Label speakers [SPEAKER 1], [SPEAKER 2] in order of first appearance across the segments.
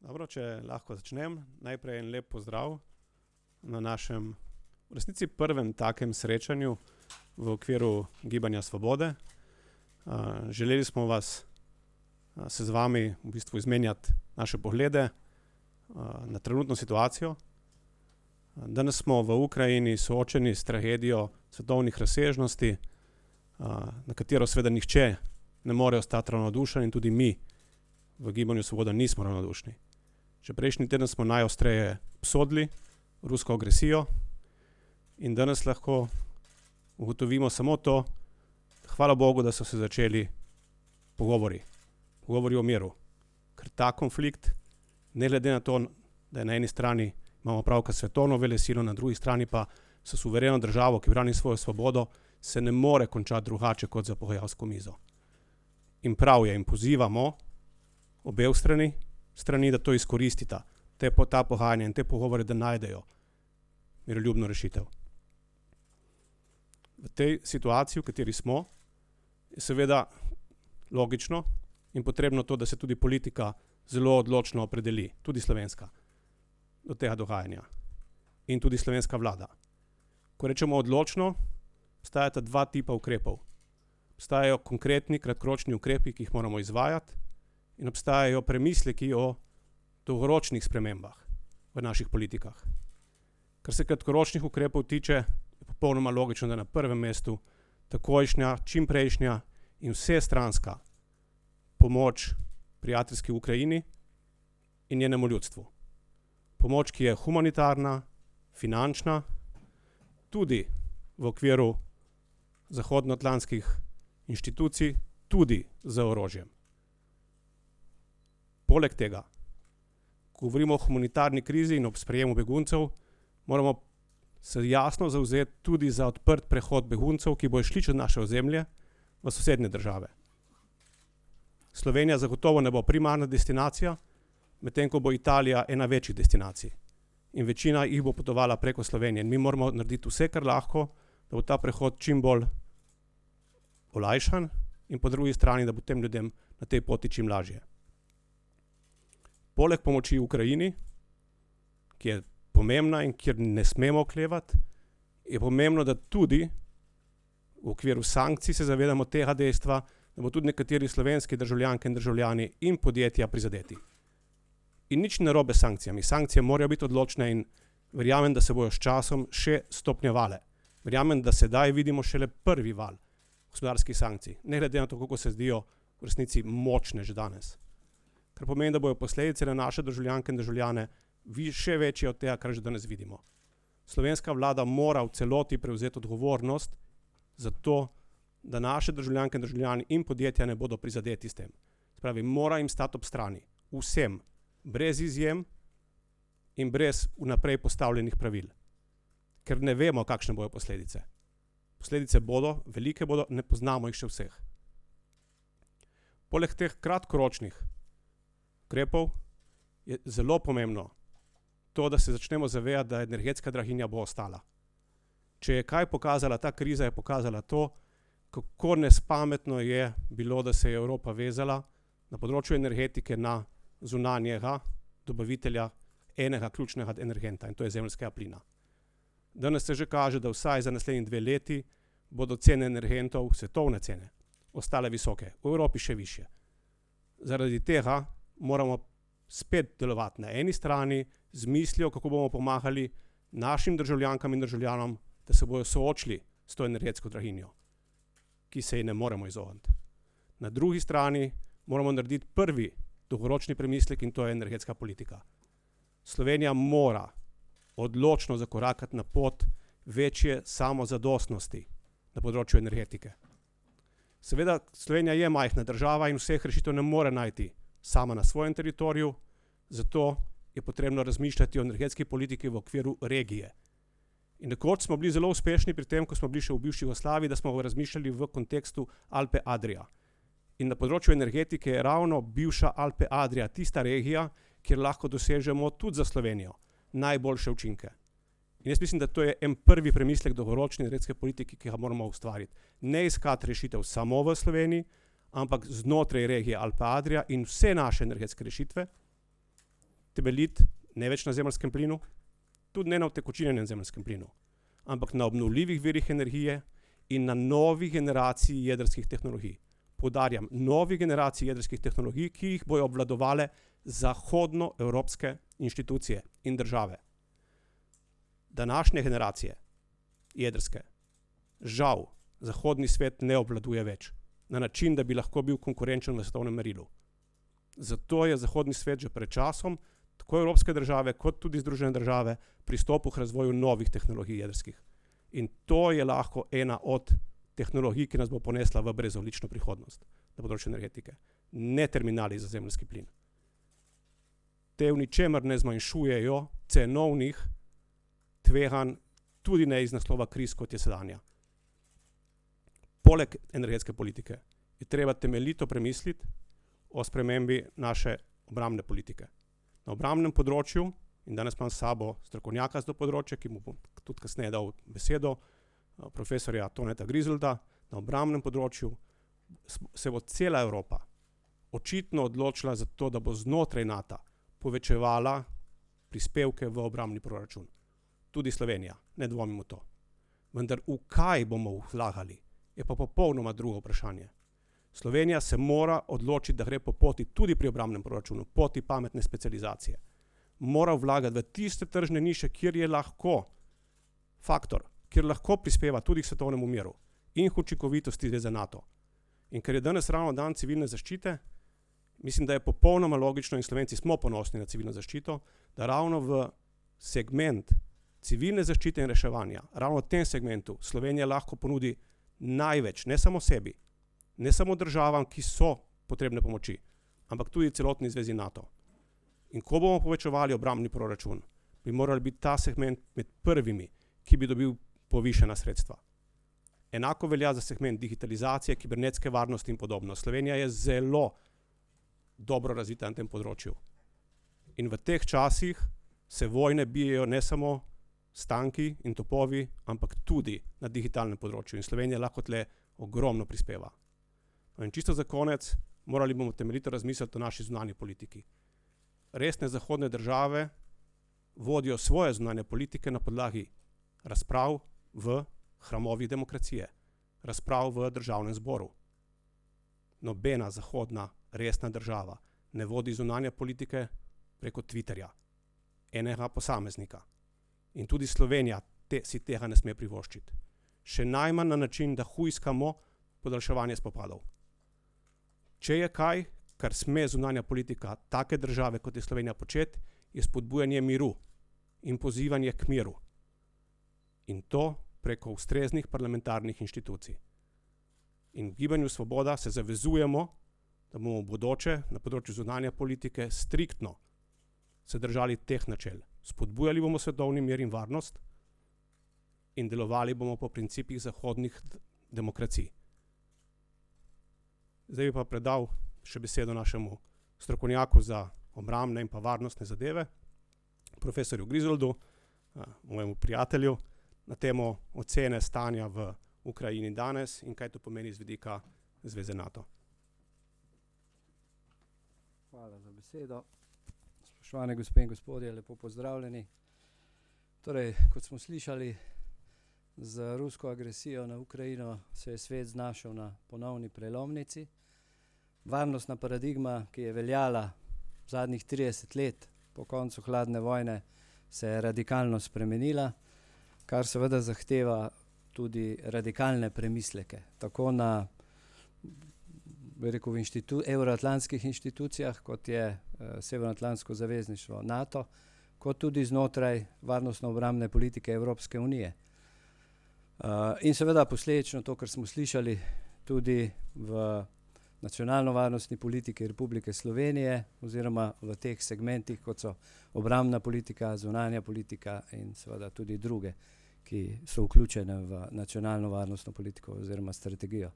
[SPEAKER 1] Dobro, če lahko začnem. Najprej en lep pozdrav na našem v resnici prvem takem srečanju v okviru Gibanja Svobode. Želeli smo se z vami v bistvu izmenjati naše poglede na trenutno situacijo. Danes smo v Ukrajini soočeni s tragedijo svetovnih razsežnosti, na katero seveda nihče ne more ostati ravnodušen in tudi mi v Gibanju Svoboda nismo ravnodušni. Že prejšnji teden smo najostreje obsodili rusko agresijo in danes lahko ugotovimo samo to, hvala Bogu, da so se začeli pogovori o miru. Ker ta konflikt, ne glede na to, da je na eni strani imamo pravka svetovno velesilo, na drugi strani pa s suvereno državo, ki brani svojo svobodo, se ne more končati drugače kot za pogajalsko mizo. In prav je, in pozivamo obe strani, da to izkoristita, ta pogajanja in te pogovore, da najdejo miroljubno rešitev. V tej situaciji, v kateri smo, je seveda logično in potrebno to, da se tudi politika zelo odločno opredeli, tudi slovenska, do tega dogajanja in tudi slovenska vlada. Ko rečemo odločno, obstajata dva tipa ukrepov. Obstajajo konkretni kratkoročni ukrepi, ki jih moramo izvajati, in obstajajo premisleki o dolgoročnih spremembah v naših politikah. Kar se kratkoročnih ukrepov tiče, je popolnoma logično, da je na prvem mestu takojšnja, čimprejšnja in vsestranska pomoč prijateljski Ukrajini in njenemu ljudstvu. Pomoč, ki je humanitarna, finančna, tudi v okviru zahodnoatlantskih inštitucij, tudi z orožjem. Poleg tega, ko govorimo o humanitarni krizi in ob sprejemu beguncev, moramo se jasno zavzeti tudi za odprt prehod beguncev, ki bojo šli čez naše ozemlje v sosednje države. Slovenija zagotovo ne bo primarna destinacija, medtem ko bo Italija ena večjih destinacij. In večina jih bo potovala preko Slovenije. In mi moramo narediti vse, kar lahko, da bo ta prehod čim bolj olajšan in po drugi strani, da bo tem ljudem na tej poti čim lažje. Poleg pomoči Ukrajini, ki je pomembna in kjer ne smemo oklevati, je pomembno, da tudi v okviru sankcij se zavedamo tega dejstva, da bo tudi nekateri slovenski državljanke in državljani in podjetja prizadeti. In nič ni narobe s sankcijami. Sankcije morajo biti odločne in verjamem, da se bojo s časom še stopnjevale. Verjamem, da sedaj vidimo šele prvi val gospodarskih sankcij, ne glede na to, kako se zdijo v resnici močne že danes. Kar pomeni, da bojo posledice na naše državljanke in državljane še večje od tega, kar že danes vidimo. Slovenska vlada mora v celoti prevzeti odgovornost za to, da naše državljanke in državljani in podjetja ne bodo prizadeti s tem. Spravi, mora jim stati ob strani, vsem, brez izjem in brez vnaprej postavljenih pravil. Ker ne vemo, kakšne bojo posledice. Posledice bodo, velike bodo, ne poznamo jih še vseh. Poleg teh kratkoročnih ukrepov je zelo pomembno to, da se začnemo zavedati, da energetska draginja bo ostala. Če je kaj pokazala ta kriza, je pokazala to, kako nespametno je bilo, da se je Evropa vezala na področju energetike na zunanjega dobavitelja enega ključnega energenta, in to je zemeljskega plina. Danes se že kaže, da vsaj za naslednji 2 leti bodo cene energentov, svetovne cene, ostale visoke, v Evropi še višje. Zaradi tega moramo spet delovati na eni strani z mislijo, kako bomo pomagali našim državljankam in državljanom, da se bojo soočili s to energetsko draginjo, ki se ji ne moremo izogniti. Na drugi strani moramo narediti prvi dolgoročni premislek in to je energetska politika. Slovenija mora odločno zakorakati na pot večje samozadostnosti na področju energetike. Seveda, Slovenija je majhna država in vseh rešitev ne more najti sama na svojem teritoriju, zato je potrebno razmišljati o energetski politiki v okviru regije. In nekoč smo bili zelo uspešni pri tem, ko smo bili še v bivši Jugoslaviji, da smo razmišljali v kontekstu Alpe-Adria. In na področju energetike je ravno bivša Alpe-Adria tista regija, kjer lahko dosežemo tudi za Slovenijo najboljše učinke. In jaz mislim, da to je en prvi premislek dolgoročne energetske politike, ki ga moramo ustvariti. Ne iskati rešitev samo v Sloveniji, ampak znotraj regije Alpe-Adria in vse naše energetske rešitve temeljiti ne več na zemeljskem plinu, tudi ne na utekočinjenem zemeljskem plinu, ampak na obnovljivih virih energije in na novi generaciji jedrskih tehnologij. Poudarjam, novi generaciji jedrskih tehnologij, ki jih bojo obvladovale zahodnoevropske inštitucije in države. Današnje generacije jedrske, žal, zahodni svet ne obvladuje več na način, da bi lahko bil konkurenčen v svetovnem merilu. Zato je zahodni svet že pred časom, tako evropske države kot tudi Združene države, pristopil k razvoju novih tehnologij jedrskih. In to je lahko ena od tehnologij, ki nas bo ponesla v brezogljično prihodnost na področju energetike. Ne terminali za zemeljski plin. Te v ničemer ne zmanjšujejo cenovnih tveganj, tudi ne iz naslova kriz, kot je sedanja. Poleg energetske politike je treba temeljito premisliti o spremembi naše obrambne politike. Na obrambnem področju, in danes imam s sabo strokovnjaka za to področje, ki mu bom tudi kasneje dal besedo, profesorja Toneta Grizlda, na obrambnem področju se bo cela Evropa očitno odločila za to, da bo znotraj NATO povečevala prispevke v obrambni proračun. Tudi Slovenija, ne dvomimo to. Vendar v kaj bomo vlagali, je pa popolnoma drugo vprašanje. Slovenija se mora odločiti, da gre po poti tudi pri obrambnem proračunu, poti pametne specializacije. Mora vlagati v tiste tržne niše, kjer je lahko faktor, kjer lahko prispeva tudi k svetovnemu miru in k učinkovitosti za NATO. In ker je danes ravno dan civilne zaščite, mislim, da je popolnoma logično in Slovenci smo ponosni na civilno zaščito, da ravno v segment civilne zaščite in reševanja, ravno v tem segmentu Slovenija lahko ponudi največ, ne samo sebi, ne samo državam, ki so potrebne pomoči, ampak tudi celotni zvezi NATO. In ko bomo povečevali obrambni proračun, bi morali biti ta segment med prvimi, ki bi dobil povišena sredstva. Enako velja za segment digitalizacije, kibernetske varnosti in podobno. Slovenija je zelo dobro razvita na tem področju. In v teh časih se vojne bijejo ne samo s tanki in topovi, ampak tudi na digitalnem področju. In Slovenija lahko tle ogromno prispeva. In čisto za konec, morali bomo temeljito razmisliti o naši zunanji politiki. Resne zahodne države vodijo svoje zunanje politike na podlagi razprav v hramovih demokracije, razprav v državnem zboru. Nobena zahodna resna država ne vodi zunanje politike preko Twitterja, enega posameznika. In tudi Slovenija si tega ne sme privoščiti. Še najmanj na način, da hujskamo podaljševanje spopadov. Če je kaj, kar sme zunanja politika take države, kot je Slovenija početi, je spodbujanje miru in pozivanje k miru. In to preko ustreznih parlamentarnih inštitucij. In v Gibanju Svoboda se zavezujemo, da bomo v bodoče na področju zunanje politike striktno se držali teh načel. Spodbujali bomo svetovni mir in varnost in delovali bomo po principih zahodnih demokracij. Zdaj bi pa predal še besedo našemu strokovnjaku za obrambne in pa varnostne zadeve, profesorju Grizldu, mojemu prijatelju, na temo ocene stanja v Ukrajini danes in kaj to pomeni z vidika Zveze NATO.
[SPEAKER 2] Hvala za besedo. Spoštovane gospe in gospodje, lepo pozdravljeni. Torej, kot smo slišali, z rusko agresijo na Ukrajino se je svet znašel na ponovni prelomnici. Varnostna paradigma, ki je veljala zadnjih 30 let po koncu hladne vojne, se je radikalno spremenila, kar seveda zahteva tudi radikalne premisleke, tako na evroatlantskih inštitucijah, kot je Severnoatlantsko zavezništvo NATO, kot tudi znotraj varnostno-obrambne politike Evropske unije. In seveda posledično to, kar smo slišali tudi v nacionalno-varnostni politiki Republike Slovenije oziroma v teh segmentih, kot so obrambna politika, zunanja politika in seveda tudi druge, ki so vključene v nacionalno varnostno politiko oziroma strategijo.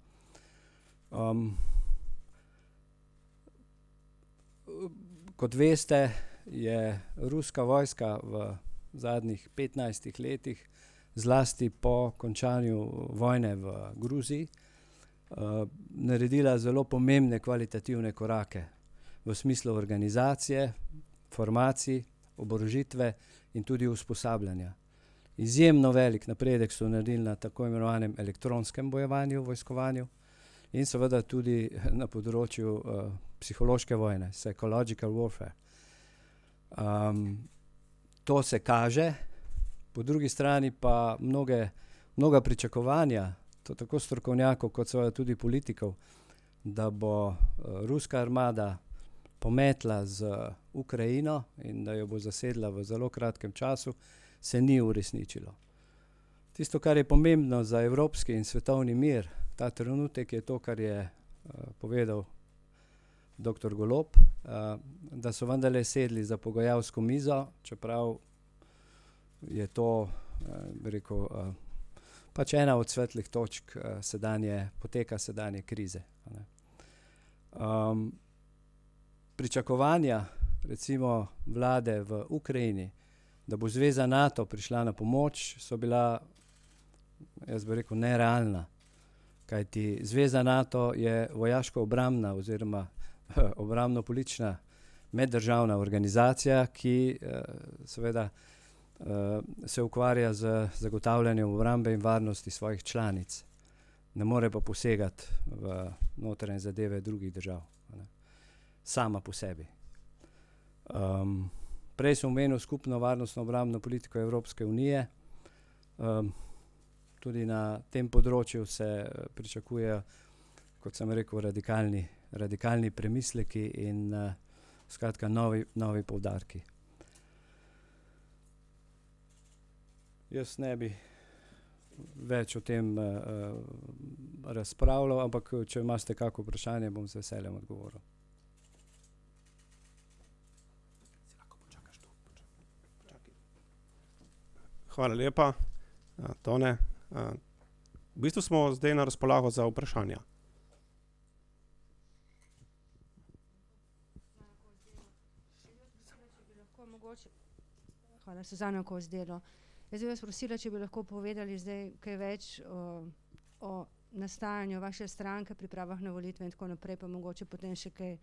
[SPEAKER 2] Kot veste, je ruska vojska v zadnjih 15 letih, zlasti po končanju vojne v Gruziji, naredila zelo pomembne kvalitativne korake v smislu organizacije, formacij, oborožitve in tudi usposabljanja. Izjemno velik napredek so naredili na tako imenovanem elektronskem bojevanju, vojskovanju in seveda tudi na področju psihološke vojne, psychological warfare. To se kaže, po drugi strani pa mnoga pričakovanja, to tako strokovnjakov kot seveda tudi politikov, da bo ruska armada pometla z Ukrajino in da jo bo zasedla v zelo kratkem času, se ni uresničilo. Tisto, kar je pomembno za evropski in svetovni mir, ta trenutek je to, kar je povedal dr. Golob, da so vendarle sedli za pogajalsko mizo, čeprav je to, bi rekel, pač ena od svetlih točk poteka sedanje krize. Pričakovanja recimo vlade v Ukrajini, da bo zveza NATO prišla na pomoč, so bila, jaz bi rekel, nerealna. Kajti zveza NATO je vojaško-obrambna oziroma obrambno-politična meddržavna organizacija, ki seveda se ukvarja z zagotavljanjem obrambe in varnosti svojih članic. Ne more pa posegati v notranje zadeve drugih držav. Sama po sebi. Prej sem omenil skupno varnostno obrambno politiko Evropske unije. Tudi na tem področju se pričakujejo, kot sem rekel, radikalni premisleki in skratka novi poudarki. Jaz ne bi več o tem razpravljal, ampak če imate kako vprašanje, bom z veseljem odgovoril.
[SPEAKER 1] Hvala lepa, Tone. V bistvu smo zdaj na razpolago za vprašanja.
[SPEAKER 3] Hvala, Suzana Kozdelo. Jaz bi vas prosila, če bi lahko povedali zdaj kaj več o nastajanju vaše stranke, pripravah na volitve in tako naprej, pa mogoče potem še kaj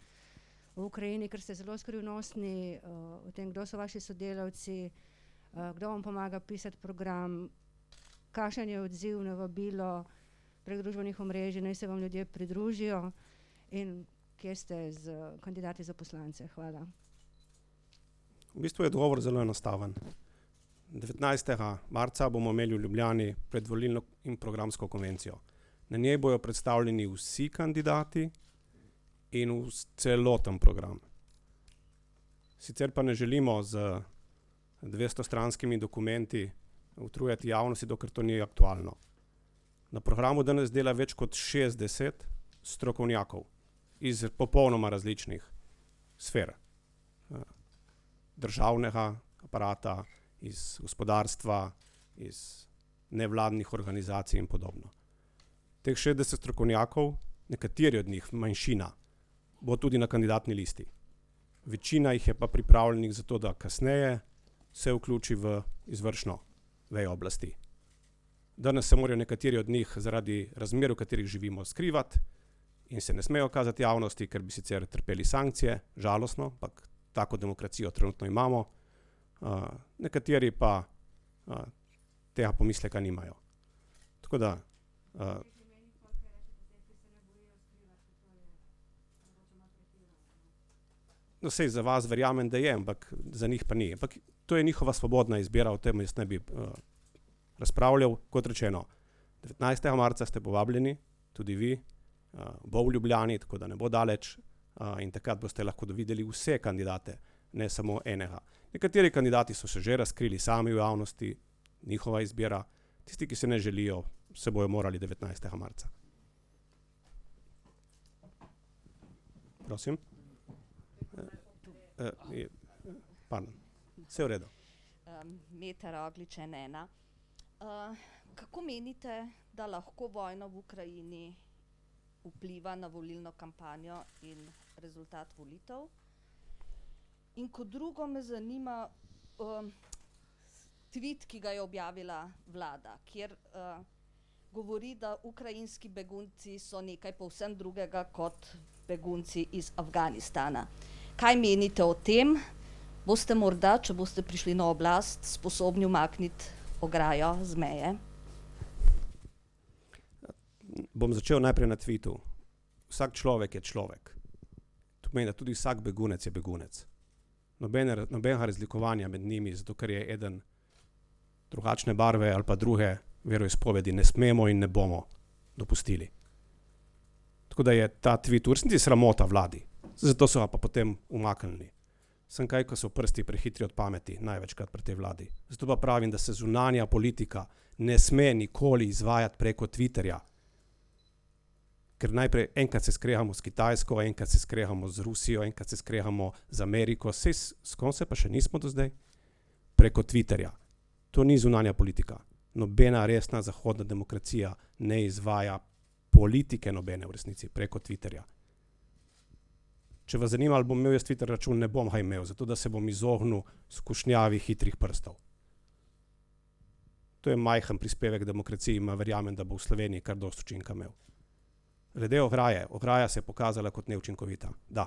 [SPEAKER 3] o Ukrajini, ker ste zelo skrivnostni o tem, kdo so vaši sodelavci, kdo vam pomaga pisati program, kakšen je odziv na vabilo prek družbenih omrežij, naj se vam ljudje pridružijo in kje ste z kandidati za poslance. Hvala.
[SPEAKER 1] V bistvu je odgovor zelo enostaven. 19. marca bomo imeli v Ljubljani predvolilno in programsko konvencijo. Na njej bojo predstavljeni vsi kandidati in celoten program. Sicer pa ne želimo z 200-stranskimi dokumenti utrujati javnosti, dokler to ni aktualno. Na programu danes dela več kot 60 strokovnjakov iz popolnoma različnih sfer. Državnega aparata, iz gospodarstva, iz nevladnih organizacij in podobno. Teh 60 strokovnjakov, nekateri od njih, manjšina, bo tudi na kandidatni listi. Večina jih je pa pripravljenih za to, da kasneje se vključi v izvršno vejo oblasti. Danes se morajo nekateri od njih zaradi razmer, v katerih živimo, skrivati in se ne smejo kazati javnosti, ker bi sicer trpeli sankcije, žalostno, ampak tako demokracijo trenutno imamo. Nekateri pa tega pomisleka nimajo. Tako da no, sej za vas verjamem, da je, ampak za njih pa ni. Ampak to je njihova svobodna izbira, o tem jaz ne bi razpravljal. Kot rečeno, 19. marca ste povabljeni, tudi vi, bo v Ljubljani, tako da ne bo daleč in takrat boste lahko videli vse kandidate, ne samo enega. Nekateri kandidati so se že razkrili sami v javnosti, njihova izbira. Tisti, ki se ne želijo, se bojo morali 19. marca. Prosim. Pardon. Vse v redu.
[SPEAKER 4] Meta Roglič, N1. Kako menite, da lahko vojna v Ukrajini vpliva na volilno kampanjo in rezultat volitev? In kot drugo me zanima tweet, ki ga je objavila vlada, kjer govori, da ukrajinski begunci so nekaj povsem drugega kot begunci iz Afganistana. Kaj menite o tem? boste morda, če boste prišli na oblast, sposobni umakniti ograjo z meje?
[SPEAKER 1] Bom začel najprej na tvitu. Vsak človek je človek. To pomeni, da tudi vsak begunec je begunec. Nobenega razlikovanja med njimi, zato ker je eden drugačne barve ali pa druge veroizpovedi ne smemo in ne bomo dopustili. Tako da je ta tvit v resnici sramota vladi. Zato so ga pa potem umaknili. Sem kaj, ko so prsti prehitri od pameti, največkrat pri tej vladi. Zato pa pravim, da se zunanja politika ne sme nikoli izvajati preko Twitterja. Ker najprej enkrat se skregamo s Kitajsko, enkrat se skregamo z Rusijo, enkrat se skregamo z Ameriko, s kom se pa še nismo do zdaj? Preko Twitterja. To ni zunanja politika. Nobena resna zahodna demokracija ne izvaja politike nobene v resnici preko Twitterja. Če vas zanima, ali bom imel jaz Twitter račun, ne bom ga imel, zato da se bom izognil skušnjavi hitrih prstov. To je majhen prispevek demokraciji, ma verjamem, da bo v Sloveniji kar dosti učinka imel. Glede ograja se je pokazala kot neučinkovita, da.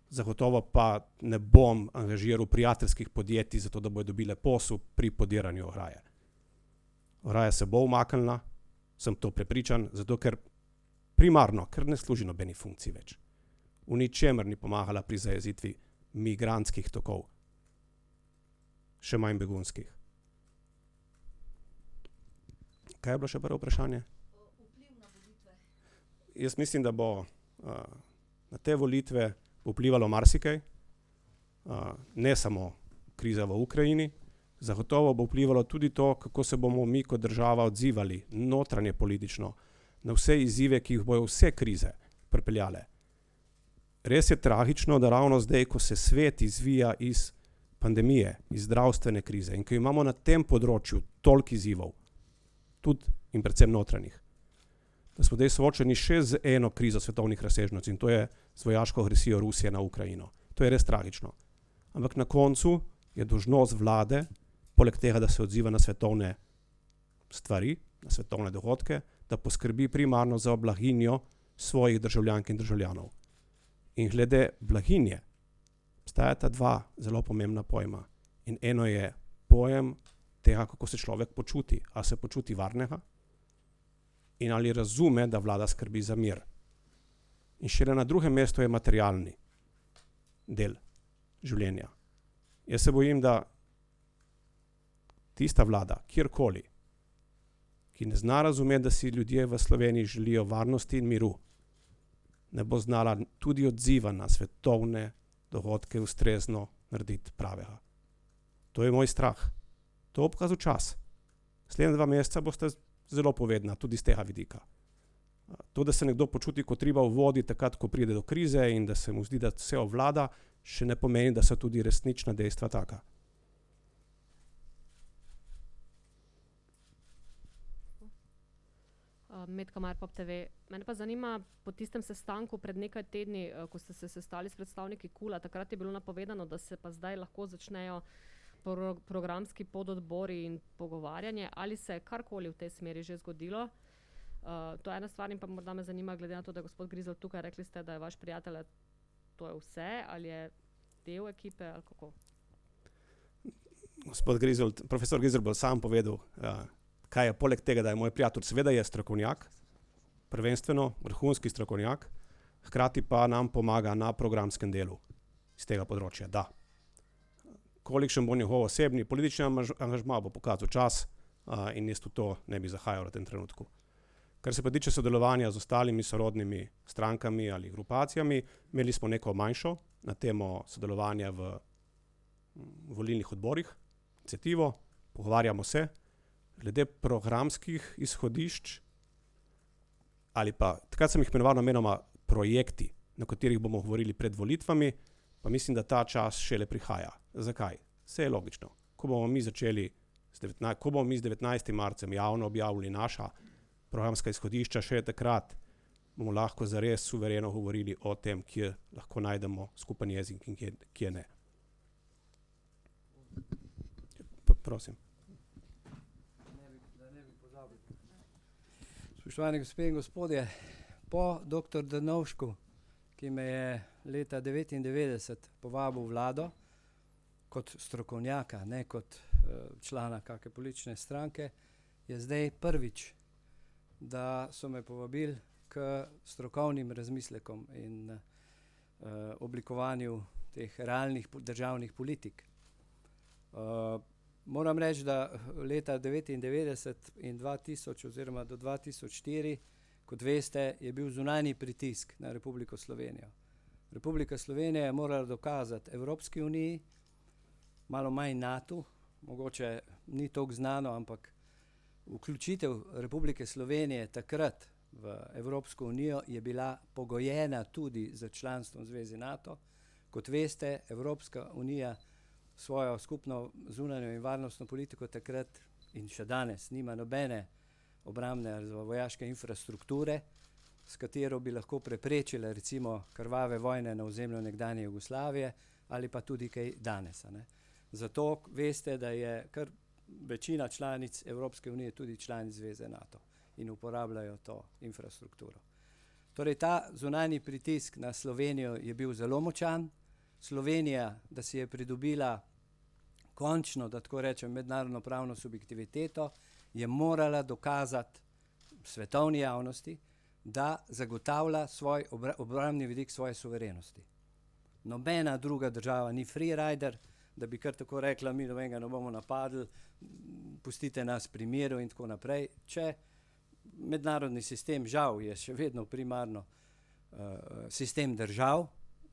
[SPEAKER 1] Zagotovo pa ne bom angažiral prijateljskih podjetij, zato da bodo dobile posel pri podiranju ograje. Ograja se bo umaknila, sem to prepričan, zato ker primarno, ker ne služi nobeni funkciji več. V ničemer ni pomagala pri zajezitvi migrantskih tokov, še manj begunskih. Kaj je bilo še prvo vprašanje?
[SPEAKER 4] Vpliv na volitve.
[SPEAKER 1] Jaz mislim, da bo na te volitve vplivalo marsikaj, ne samo kriza v Ukrajini, zagotovo bo vplivalo tudi to, kako se bomo mi kot država odzivali notranje politično na vse izzive, ki jih bojo vse krize pripeljale. Res je tragično, da ravno zdaj, ko se svet izvija iz pandemije, iz zdravstvene krize in ko imamo na tem področju toliko izzivov, tudi in predvsem notranjih, da smo zdaj soočeni še z eno krizo svetovnih razsežnosti in to je z vojaško agresijo Rusije na Ukrajino. To je res tragično. Ampak na koncu je dolžnost vlade, poleg tega, da se odziva na svetovne stvari, na svetovne dogodke, da poskrbi primarno za blaginjo svojih državljank in državljanov. In glede blaginje obstajata dva zelo pomembna pojma. In eno je pojem tega, kako se človek počuti. Ali se počuti varnega in ali razume, da vlada skrbi za mir. In šele na drugem mestu je materialni del življenja. Jaz se bojim, da tista vlada, kjerkoli, ki ne zna razumeti, da si ljudje v Sloveniji želijo varnosti in miru, ne bo znala tudi odziva na svetovne dogodke ustrezno narediti pravega. To je moj strah. To bo pokazal čas. Naslednja 2 meseca boste zelo povedna, tudi z tega vidika. To, da se nekdo počuti kot riba v vodi, takrat, ko pride do krize in da se mu zdi, da vse obvlada, še ne pomeni, da so tudi resnična dejstva taka.
[SPEAKER 5] Metka Majer, Pop TV. Mene pa zanima, po tistem sestanku pred nekaj tedni, ko ste se sestali s predstavniki KUL-a, takrat je bilo napovedano, da se pa zdaj lahko začnejo programski pododbori in pogovarjanje. Ali se je karkoli v tej smeri že zgodilo? To je ena stvar in pa morda me zanima, glede na to, da je gospod Grizel tukaj, rekli ste, da je vaš prijatelj, to je vse, ali je del ekipe, ali kako?
[SPEAKER 1] Gospod Grizel, profesor Grizel bo sam povedal, kaj je poleg tega, da je moj prijatelj, seveda je strokovnjak, prvenstveno vrhunski strokovnjak, hkrati pa nam pomaga na programskem delu iz tega področja, da. Kolikšen bo njegov osebni politični angažma, bo pokazal čas in jaz tudi to ne bi zahajal v tem trenutku. Kar se pa tiče sodelovanja z ostalimi sorodnimi strankami ali grupacijami, imeli smo neko manjšo na temo sodelovanja v volilnih odborih, iniciativo, pogovarjamo se, glede programskih izhodišč ali pa, takrat sem jih imenoval namenoma projekti, na katerih bomo govorili pred volitvami, pa mislim, da ta čas šele prihaja. Zakaj? Vse je logično. Ko bomo mi začeli, ko bomo mi z 19. marcem javno objavili naša programska izhodišča, še takrat bomo lahko zares suvereno govorili o tem, kje lahko najdemo skupen jezik in kje ne. Prosim.
[SPEAKER 2] Spoštovani gospe in gospodje, po dr. Drnovšku, ki me je leta 1999 povabil v vlado kot strokovnjaka, ne kot člana kakšne politične stranke, je zdaj prvič, da so me povabili k strokovnim razmislekom in oblikovanju teh realnih državnih politik. Moram reči, da leta 1999 in 2000 oziroma do 2004, kot veste, je bil zunanji pritisk na Republiko Slovenijo. Republika Slovenija je morala dokazati Evropski uniji, malo manj NATO, mogoče ni toliko znano, ampak vključitev Republike Slovenije takrat v Evropsko unijo je bila pogojena tudi z članstvom v Zvezi NATO. Kot veste, Evropska unija svojo skupno zunanjo in varnostno politiko takrat in še danes nima nobene obrambne ali vojaške infrastrukture, s katero bi lahko preprečila recimo krvave vojne na ozemlju nekdanje Jugoslavije ali pa tudi kaj danes. Ne. Zato veste, da je kar večina članic Evropske unije tudi članic Zveze NATO in uporabljajo to infrastrukturo. Torej ta zunanji pritisk na Slovenijo je bil zelo močan. Slovenija, da si je pridobila končno, da tako rečem, mednarodno pravno subjektiviteto, je morala dokazati svetovni javnosti, da zagotavlja svoj obrambni vidik svoje suverenosti. Nobena druga država ni freerider, da bi kar tako rekla, mi nobenega ne bomo napadli, pustite nas pri miru in tako naprej. Če mednarodni sistem žal je še vedno primarno sistem držav,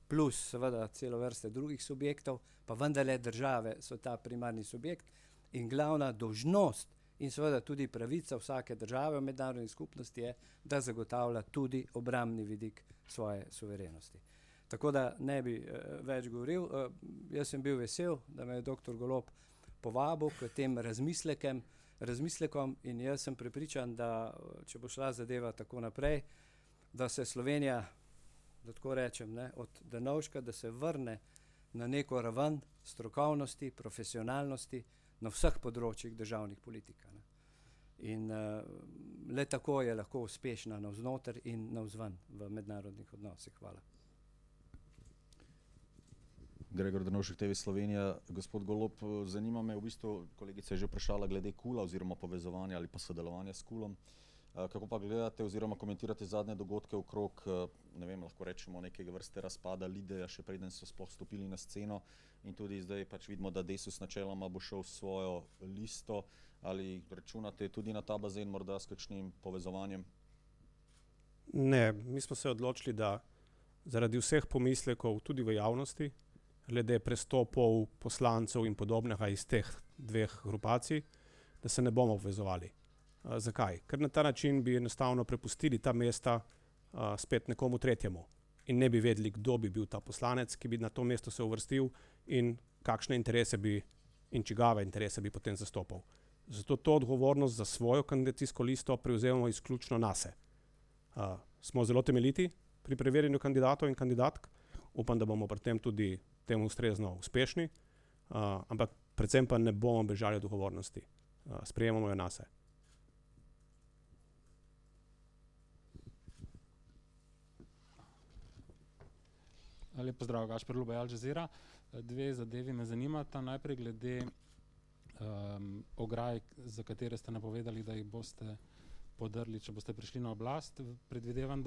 [SPEAKER 2] plus seveda celo vrste drugih subjektov, pa vendarle države so ta primarni subjekt in glavna dolžnost in seveda tudi pravica vsake države v mednarodni skupnosti je, da zagotavlja tudi obrambni vidik svoje suverenosti. Tako da ne bi več govoril. Jaz sem bil vesel, da me je dr. Golob povabil k tem razmislekom in jaz sem prepričan, da če bo šla zadeva tako naprej, da se Slovenija, da tako rečem, ne, od Drnovška, da se vrne na neko raven strokovnosti, profesionalnosti na vseh področjih državnih politik. Ne. In le tako je lahko uspešna navznoter in navzven v mednarodnih odnosih. Hvala.
[SPEAKER 6] Gregor Drnovšek, TV Slovenija. Gospod Golob, zanima me, v bistvu kolegica je že vprašala glede KUL-a oziroma povezovanja ali pa sodelovanja s KUL-om. Kako pa gledate oziroma komentirate zadnje dogodke okrog, ne vem, lahko rečemo nekega vrste razpada Lideja, še preden so sploh stopili na sceno in tudi zdaj pač vidimo, da Desus načeloma bo šel s svojo listo. Ali računate tudi na ta bazen morda s kakšnim povezovanjem?
[SPEAKER 1] Ne, mi smo se odločili, da zaradi vseh pomislekov tudi v javnosti, glede prestopov poslancev in podobnega iz teh dveh grupacij, da se ne bomo povezovali. Zakaj? Ker na ta način bi enostavno prepustili ta mesta spet nekomu tretjemu in ne bi vedeli, kdo bi bil ta poslanec, ki bi na to mesto se uvrstil in kakšne interese bi in čigave interese bi potem zastopal. Zato to odgovornost za svojo kandidacijsko listo prevzemamo izključno nase. Smo zelo temeljiti pri preverjanju kandidatov in kandidatk, upam, da bomo pri tem tudi temu ustrezno uspešni, ampak predvsem pa ne bomo bežali od odgovornosti. Sprejemamo jo nase.
[SPEAKER 7] Lep pozdrav, Gašper Lubej, Al Jazeera. Dve zadevi me zanimata. Najprej glede ograj, za katere ste napovedali, da jih boste podrli, če boste prišli na oblast. Predvidevam,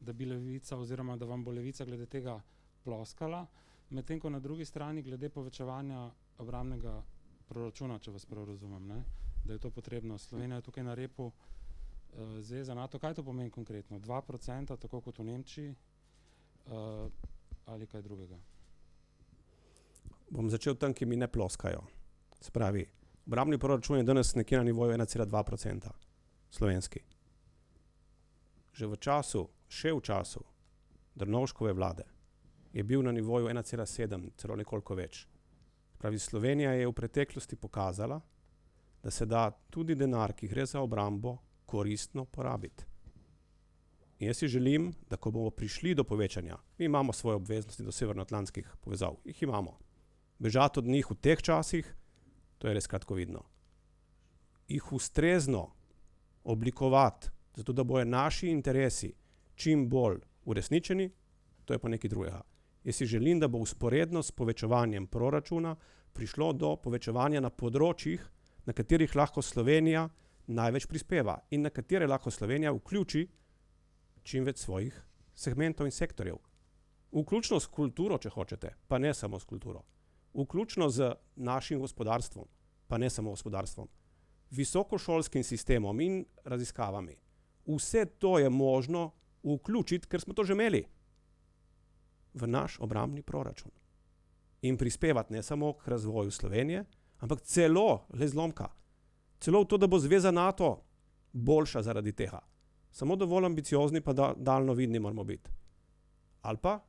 [SPEAKER 7] da bi Levica oziroma da vam bo Levica glede tega ploskala, medtem ko na drugi strani glede povečevanja obrambnega proračuna, če vas prav razumem, ne? Da je to potrebno. Slovenija je tukaj na repu Zveza NATO. Kaj to pomeni konkretno? 2%, tako kot v Nemčiji, ali kaj drugega?
[SPEAKER 1] Bom začel tam, ki mi ne ploskajo. Se pravi, obrambni proračun je danes nekje na nivoju 1,2% slovenski. Že v času Drnovškove vlade je bil na nivoju 1,7, celo nekoliko več. Pravi, Slovenija je v preteklosti pokazala, da se da tudi denar, ki gre za obrambo, koristno porabiti. In jaz si želim, da ko bomo prišli do povečanja, mi imamo svoje obveznosti do severnoatlantskih povezav, jih imamo. Bežati od njih v teh časih, to je res kratkovidno. Jih ustrezno oblikovati, zato da bojo naši interesi čim bolj uresničeni, to je pa nekaj drugega. Jaz si želim, da bo usporedno s povečevanjem proračuna prišlo do povečevanja na področjih, na katerih lahko Slovenija največ prispeva in na katere lahko Slovenija vključi čim več svojih segmentov in sektorjev. Vključno s kulturo, če hočete, pa ne samo s kulturo. Vključno z našim gospodarstvom, pa ne samo gospodarstvom. Visokošolskim sistemom in raziskavami. Vse to je možno vključiti, ker smo to že imeli, v naš obrambni proračun. In prispevati ne samo k razvoju Slovenije, ampak celo, le zlomka, celo v to, da bo zveza NATO boljša zaradi tega. Samo dovolj ambiciozni pa daljnovidni moramo biti. Ali pa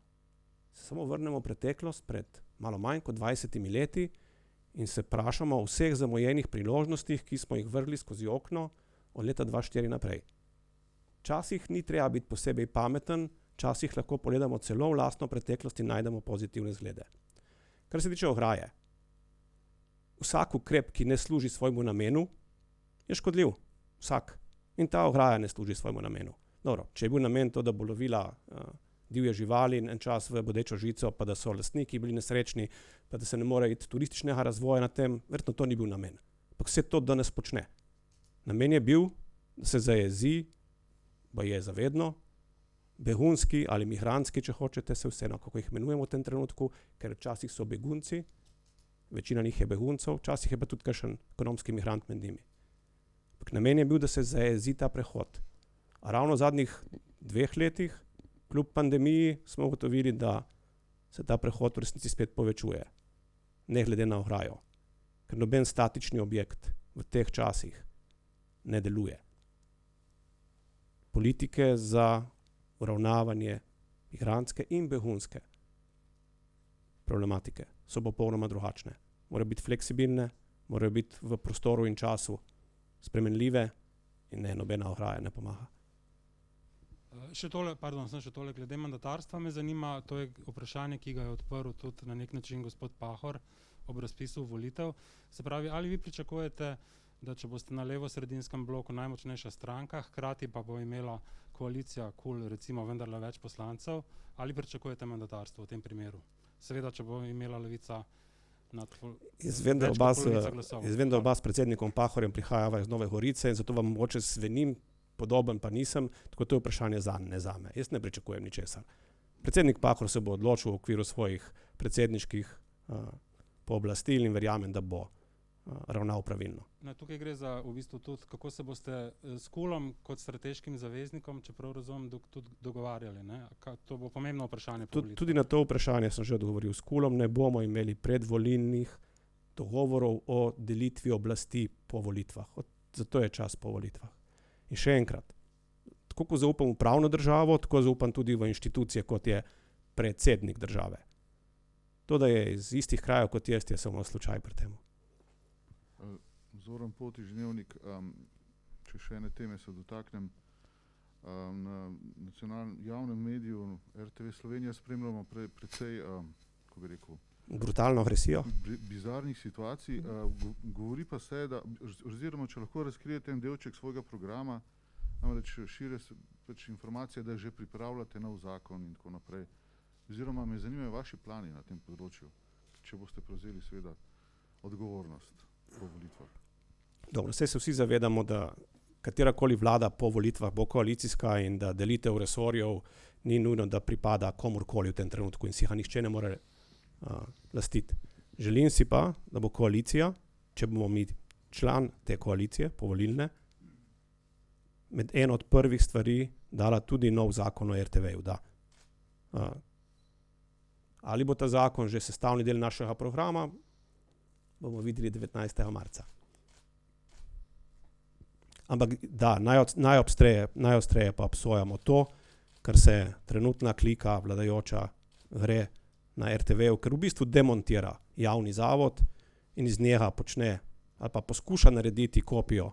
[SPEAKER 1] se samo vrnemo v preteklost pred malo manj kot 20 leti in se vprašamo o vseh zamujenih priložnostih, ki smo jih vrgli skozi okno od leta 2004 naprej. Včasih ni treba biti posebej pameten, včasih lahko pogledamo celo v lastno preteklost in najdemo pozitivne zglede. Kar se tiče ograje, vsak ukrep, ki ne služi svojemu namenu, je škodljiv. Vsak. In ta ograja ne služi svojemu namenu. Dobro, če je bil namen to, da bo lovila divje živali en čas v bodečo žico, pa da so lastniki bili nesrečni, pa da se ne more iti turističnega razvoja na tem, verjetno to ni bil namen. Ampak vse to danes počne. Namen je bil, da se zajezi, pa je zavedno, begunski ali migrantski, če hočete, se vseeno, kako jih imenujemo v tem trenutku, ker včasih so begunci, večina njih je beguncev, včasih je pa tudi kakšen ekonomski migrant med njimi. Ampak namen je bil, da se zajezi ta prehod. A ravno v zadnjih 2 letih, kljub pandemiji, smo ugotovili, da se ta prehod v resnici spet povečuje. Ne glede na ograjo. Ker noben statični objekt v teh časih ne deluje. Politike za uravnavanje migrantske in begunske problematike so popolnoma drugačne. Morajo biti fleksibilne, morajo biti v prostoru in času spremenljive in ne, nobena ograja ne pomaga.
[SPEAKER 7] Še tole, glede mandatarstva me zanima, to je vprašanje, ki ga je odprl tudi na nek način gospod Pahor ob razpisu volitev. Se pravi, ali vi pričakujete, da če boste na levo-sredinskem bloku najmočnejša stranka, hkrati pa bo imela koalicija KUL recimo vendarle več poslancev, ali pričakujete mandatarstvo v tem primeru? Seveda, če bo imela Levica
[SPEAKER 1] Jaz vem, da oba s predsednikom Pahorjem prihajava iz Nove Gorice in zato vam mogoče zvenim podoben, pa nisem, tako to je vprašanje zanj, ne zame. Jaz ne pričakujem ničesar. Predsednik Pahor se bo odločil v okviru svojih predsedniških pooblastil in verjamem, da bo ravnal pravilno.
[SPEAKER 7] Tukaj gre za v bistvu tudi, kako se boste s KUL-om kot strateškim zaveznikom, čeprav razumem, tudi dogovarjali. Ne? To bo pomembno vprašanje.
[SPEAKER 1] Tudi na to vprašanje sem že odgovoril. S KUL-om ne bomo imeli predvolilnih dogovorov o delitvi oblasti po volitvah. Zato je čas po volitvah. In še enkrat, tako ko zaupam v pravno državo, tako zaupam tudi v inštitucije, kot je predsednik države. To, da je iz istih krajev kot jaz, je samo slučaj pri tem.
[SPEAKER 8] Zoran Potič, Dnevnik, če še ene teme se dotaknem. Na nacionalnem javnem mediju RTV Slovenija spremljamo precej, kako bi rekel,
[SPEAKER 1] brutalno agresijo.
[SPEAKER 8] Bizarnih situacij. Govori pa se, da, oziroma če lahko razkrijete en delček svojega programa, namreč šire se informacija, da že pripravljate nov zakon in tako naprej. Oziroma me zanimajo vaši plani na tem področju, če boste prevzeli seveda odgovornost po volitvah.
[SPEAKER 1] Dobro, se vsi zavedamo, da katerakoli vlada po volitvah bo koalicijska in da delitev resorjev ni nujno, da pripada komurkoli v tem trenutku in si ga nihče ne more lastiti. Želim si pa, da bo koalicija, če bomo mi član te koalicije povolilne, med eno od prvih stvari dala tudi nov zakon o RTV-ju. Ali bo ta zakon že sestavni del našega programa, bomo videli 19. marca. Ampak da, najostreje pa obsojamo to, kar se trenutna klika vladajoča gre na RTV-ju, ker v bistvu demontira javni zavod in iz njega počne ali pa poskuša narediti kopijo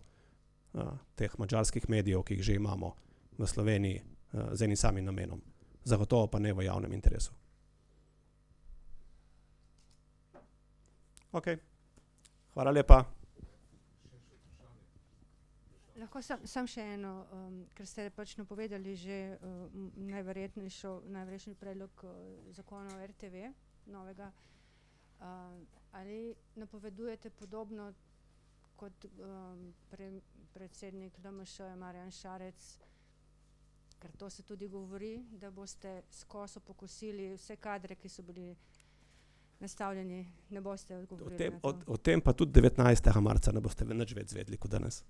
[SPEAKER 1] teh madžarskih medijev, ki jih že imamo v Sloveniji z enim samim namenom. Zagotovo pa ne v javnem interesu. Ok, hvala lepa.
[SPEAKER 3] Lahko sam še eno, ker ste pač napovedali že najverjetnejši predlog zakona o RTV, novega. Ali napovedujete podobno kot predsednik LMŠ Marjan Šarec, ker to se tudi govori, da boste skozi pokosili vse kadre, ki so bili nastavljeni, ne boste odgovorili na to?
[SPEAKER 1] O tem pa tudi 19. marca ne boste nič več zvedeli kot danes.